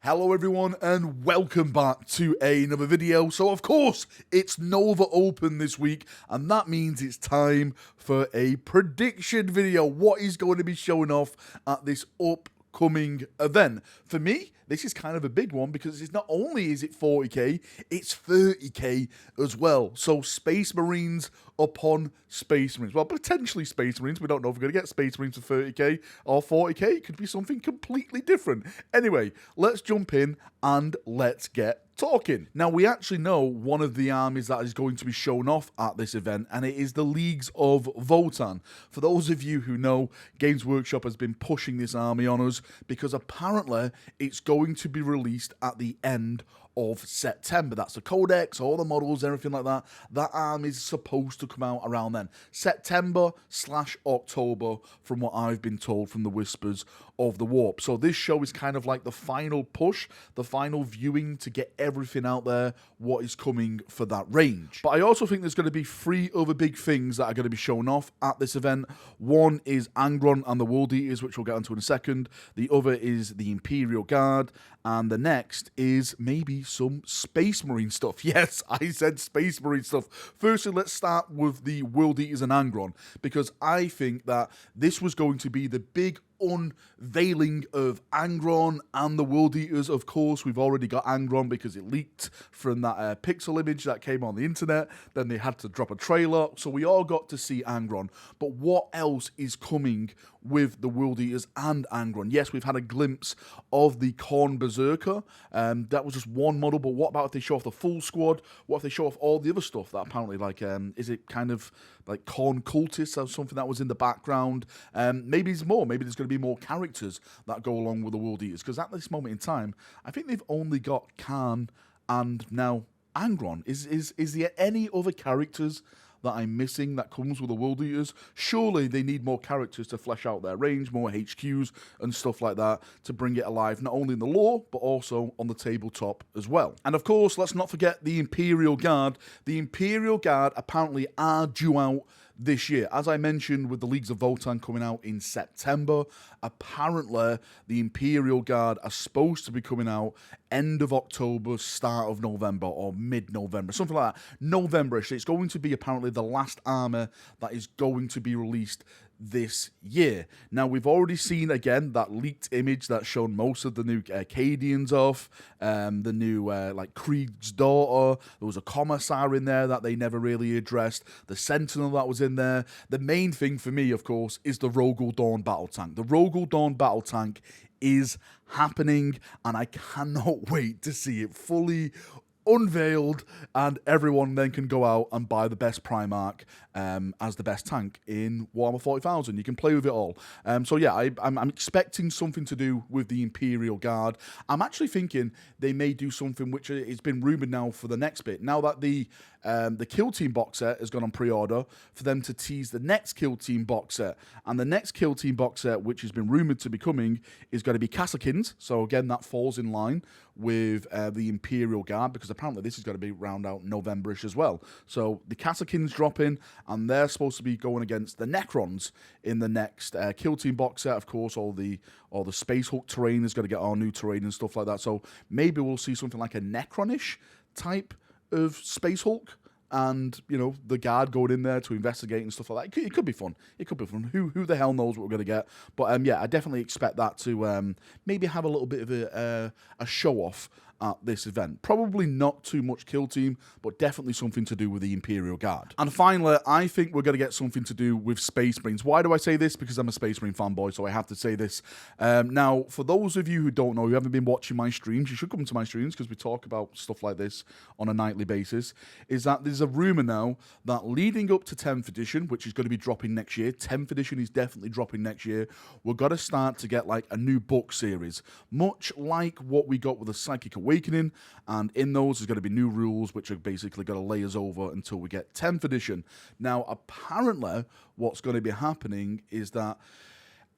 Hello everyone and welcome back to another video. So of course it's Nova Open this week and that means it's time for a prediction video. What is going to be showing off at this upcoming event? For me, this is kind of a big one because it's not only is it 40k, it's 30k as well. So Space Marines upon Space Marines. Well, potentially Space Marines. We don't know if we're going to get Space Marines for 30k or 40k. It could be something completely different. Anyway, let's jump in and let's get talking. Now, we actually know one of the armies that is going to be shown off at this event, and it is the Leagues of Votann. For those of you who know, Games Workshop has been pushing this army on us because apparently it's going to be released at the end of September. That's the codex, all the models, everything like that. That army is supposed to come out around then. September/October, from what I've been told from the whispers of the warp. So this show is kind of like the final push, the final viewing to get everything out there, what is coming for that range. But I also think there's going to be three other big things that are going to be shown off at this event. One is Angron and the World Eaters, which we'll get onto in a second. The other is the Imperial Guard. And the next is maybe some Space Marine stuff. Yes, I said Space Marine stuff. Firstly, let's start with the World Eaters and Angron, because I think that this was going to be the big unveiling of Angron and the World Eaters. Of course, we've already got Angron because it leaked from that pixel image that came on the internet. Then they had to drop a trailer, so we all got to see Angron. But what else is coming with the World Eaters and Angron? Yes, we've had a glimpse of the Khorne Berserker. That was just one model, but what about if they show off the full squad? What if they show off all the other stuff that apparently, like, is it kind of like Khorne Cultists or something that was in the background? Maybe there's more. Maybe there's going to be more characters that go along with the World Eaters, because at this moment in time, I think they've only got Khan and now Angron. Is there any other characters that I'm missing that comes with the World Eaters? Surely they need more characters to flesh out their range, more HQs and stuff like that to bring it alive, not only in the lore, but also on the tabletop as well. And of course, let's not forget the Imperial Guard. The Imperial Guard apparently are due out this year. As I mentioned, with the Leagues of Votann coming out in September, apparently the Imperial Guard are supposed to be coming out end of October, start of November, or mid-November, something like that. November-ish. It's going to be apparently the last armor that is going to be released this year. Now, we've already seen, again, that leaked image that showed most of the new Acadians off, the new, like, Krieg's daughter. There was a Commissar in there that they never really addressed. The Sentinel that was in there. The main thing for me, of course, is the Rogel Dawn battle tank. The Rogel Dawn battle tank is happening, and I cannot wait to see it fully unveiled, and everyone then can go out and buy the best Primarch as the best tank in Warhammer 40,000. You can play with it all. So yeah, I'm expecting something to do with the Imperial Guard. I'm actually thinking they may do something which has been rumoured now for the next bit. Now that the Kill Team box set has gone on pre-order, for them to tease the next Kill Team box set. And the next Kill Team box set, which has been rumoured to be coming, is going to be Casakins. So again, that falls in line with the Imperial Guard, because apparently this is going to be round out November-ish as well. So the Casakins drop in, and they're supposed to be going against the Necrons in the next Kill Team box set. Of course, all the Space Hulk terrain is going to get our new terrain and stuff like that. So maybe we'll see something like a Necron-ish type of Space Hulk, and, you know, the Guard going in there to investigate and stuff like that. It could be fun. It could be fun. Who the hell knows what we're going to get? But yeah, I definitely expect that to maybe have a little bit of a show-off at this event. Probably not too much Kill Team, but definitely something to do with the Imperial Guard. And finally, I think we're going to get something to do with Space Marines. Why do I say this? Because I'm a Space Marine fanboy, so I have to say this. Now, for those of you who don't know, who haven't been watching my streams, you should come to my streams, because we talk about stuff like this on a nightly basis, is that there's a rumour now that leading up to 10th edition, which is going to be dropping next year, 10th edition is definitely dropping next year, we're going to start to get like a new book series, much like what we got with the Psychic Awakening, and in those there's going to be new rules which are basically going to lay us over until we get 10th edition. Now, apparently, what's going to be happening is that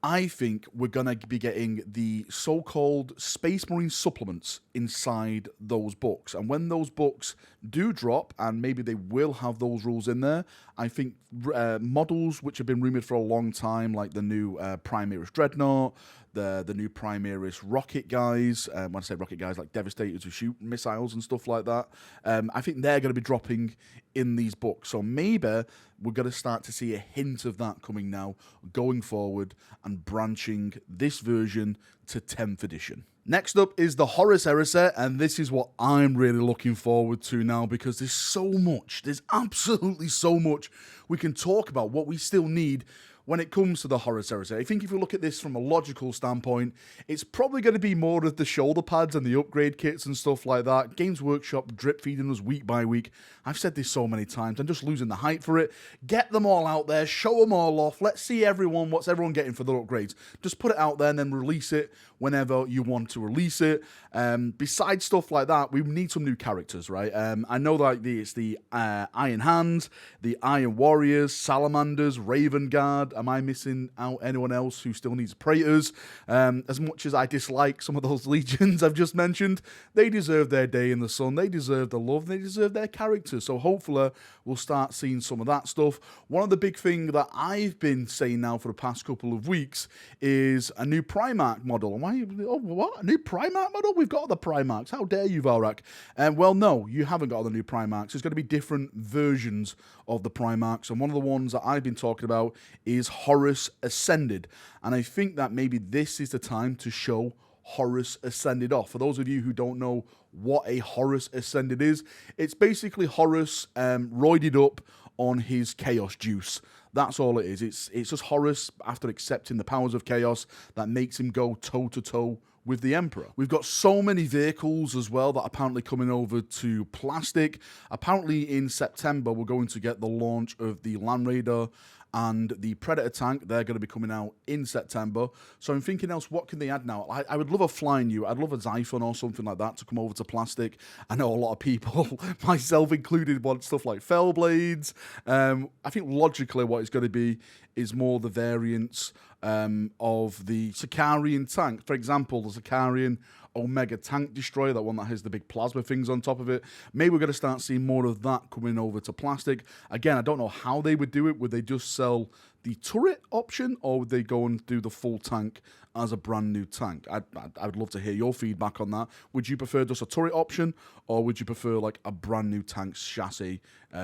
I think we're going to be getting the so-called Space Marine supplements inside those books. And when those books do drop, and maybe they will have those rules in there, I think models which have been rumoured for a long time, like the new Primaris Dreadnought, the new Primaris rocket guys. When I say rocket guys, like Devastators who shoot missiles and stuff like that. I think they're going to be dropping in these books. So maybe we're going to start to see a hint of that coming now, going forward and branching this version to 10th edition. Next up is the Horus Heresy, and this is what I'm really looking forward to now, because there's absolutely so much we can talk about, what we still need when it comes to the Horus Heresy. I think if we look at this from a logical standpoint, it's probably going to be more of the shoulder pads and the upgrade kits and stuff like that. Games Workshop drip feeding us week by week. I've said this so many times, I'm just losing the hype for it. Get them all out there, show them all off, let's see what's everyone getting for their upgrades. Just put it out there and then release it whenever you want to release it. Besides stuff like that, we need some new characters, right? I know that it's the Iron Hands, the Iron Warriors, Salamanders, Raven Guard. Am I missing out anyone else who still needs Praetors? As much as I dislike some of those legions I've just mentioned, they deserve their day in the sun. They deserve the love. They deserve their characters. So hopefully we'll start seeing some of that stuff. One of the big things that I've been saying now for the past couple of weeks is a new Primarch model. What? A new Primarch model? We've got the Primarchs. How dare you, Valrak? Well, no, you haven't got the new Primarchs. There's going to be different versions of the Primarchs, and one of the ones that I've been talking about is Horus Ascended. And I think that maybe this is the time to show Horus Ascended off. For those of you who don't know what a Horus Ascended is, it's basically Horus roided up on his chaos juice. That's all it is. It's just Horus, after accepting the powers of chaos, that makes him go toe-to-toe with the Emperor. We've got so many vehicles as well that are apparently coming over to plastic. Apparently in September, we're going to get the launch of the Land Raider and the Predator tank. They're going to be coming out in September. So I'm thinking else, what can they add now? I would love a Flying U. I'd love a Xiphon or something like that to come over to plastic. I know a lot of people, myself included, want stuff like Fellblades. I think logically what it's going to be is more the variants of the Sicarian tank. For example, the Sicarian Omega Tank Destroyer, that one that has the big plasma things on top of it. Maybe we're going to start seeing more of that coming over to plastic. Again, I don't know how they would do it. Would they just sell the turret option, or would they go and do the full tank as a brand new tank? I would love to hear your feedback on that. Would you prefer just a turret option, or would you prefer like a brand new tank chassis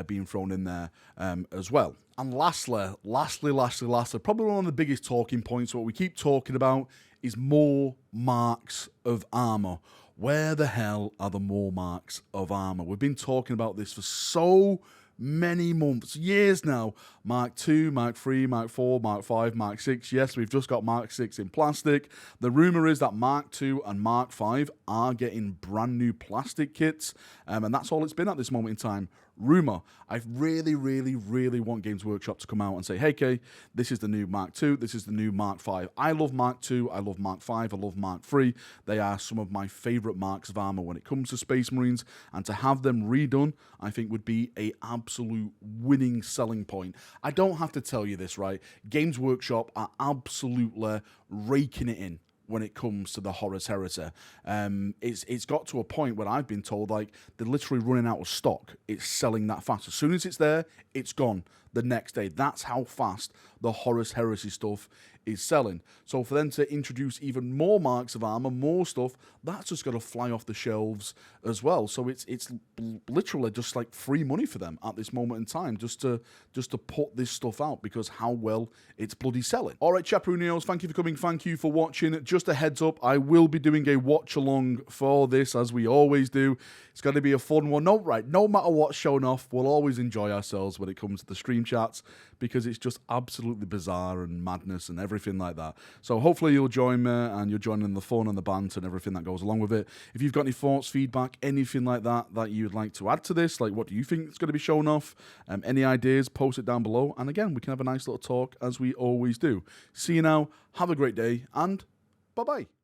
being thrown in there as well? And lastly, probably one of the biggest talking points, what we keep talking about, is more marks of armor. Where the hell are the more marks of armor? We've been talking about this for so many months, years now. Mark 2, Mark 3, Mark 4, Mark 5, Mark 6. Yes, we've just got Mark 6 in plastic. The rumor is that Mark 2 and Mark 5 are getting brand new plastic kits, and that's all it's been at this moment in time. Rumor. I really, really, really want Games Workshop to come out and say, hey, Kay, this is the new Mark 2, this is the new Mark 5. I love Mark 2, I love Mark 5, I love Mark 3. They are some of my favourite marks of armour when it comes to Space Marines, and to have them redone, I think would be an absolute winning selling point. I don't have to tell you this, right? Games Workshop are absolutely raking it in when it comes to the Horus Heresy. It's got to a point where I've been told, like, they're literally running out of stock. It's selling that fast. As soon as it's there, it's gone the next day. That's how fast the Horus Heresy stuff is selling. So for them to introduce even more marks of armor, more stuff, that's just going to fly off the shelves as well. So it's literally just like free money for them at this moment in time, just to put this stuff out, because how well it's bloody selling. All right, Chaprunios, thank you for coming. Thank you for watching. Just a heads up, I will be doing a watch along for this, as we always do. It's going to be a fun one. No matter what's shown off, we'll always enjoy ourselves when it comes to the stream chats, because it's just absolutely bizarre and madness and everything like that. So hopefully you'll join me, and you'll join in the fun and the banter and everything that goes along with it. If you've got any thoughts, feedback, anything like that you'd like to add to this, like what do you think is going to be shown off, any ideas, post it down below, and again, we can have a nice little talk as we always do. See you now, have a great day, and bye-bye.